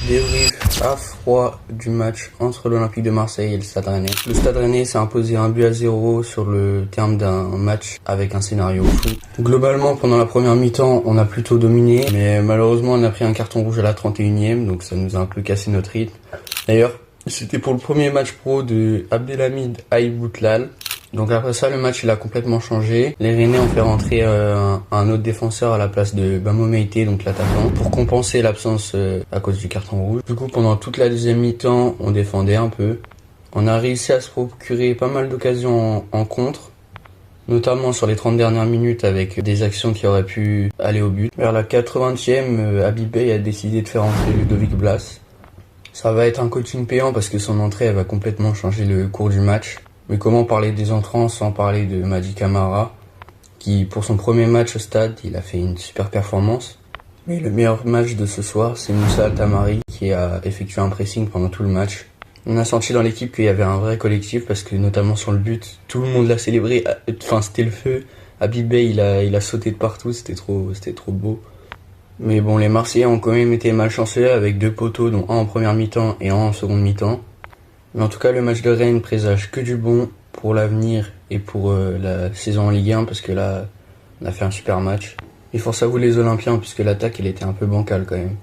Débrief à froid du match entre l'Olympique de Marseille et le Stade Rennais. Le Stade Rennais s'est imposé 1-0 sur le terme d'un match avec un scénario fou. Globalement, pendant la première mi-temps, on a plutôt dominé, mais malheureusement, on a pris un carton rouge à la 31e, donc ça nous a un peu cassé notre rythme. D'ailleurs, c'était pour le premier match pro de Abdelhamid Aïboutlal. Donc après ça, le match il a complètement changé. Les Rennais ont fait rentrer un autre défenseur à la place de Bamo Meïté, donc l'attaquant, pour compenser l'absence à cause du carton rouge. Du coup, pendant toute la deuxième mi-temps, on défendait un peu. On a réussi à se procurer pas mal d'occasions en contre, notamment sur les 30 dernières minutes avec des actions qui auraient pu aller au but. Vers la 80e, Habib Beye a décidé de faire entrer Ludovic Blas. Ça va être un coaching payant parce que son entrée elle va complètement changer le cours du match. Mais comment parler des entrants sans parler de Mady Camara, qui pour son premier match au stade, il a fait une super performance. Mais le meilleur match de ce soir, c'est Moussa Altamari qui a effectué un pressing pendant tout le match. On a senti dans l'équipe qu'il y avait un vrai collectif parce que notamment sur le but, tout le monde l'a célébré. Enfin, c'était le feu. Habib Beye, il a sauté de partout, c'était trop beau. Mais bon, les Marseillais ont quand même été malchanceux avec 2 poteaux, dont un en première mi-temps et un en seconde mi-temps. Mais en tout cas, le match de Rennes présage que du bon pour l'avenir et pour la saison en Ligue 1 parce que là, on a fait un super match. Et force à vous les Olympiens puisque l'attaque, elle était un peu bancale quand même.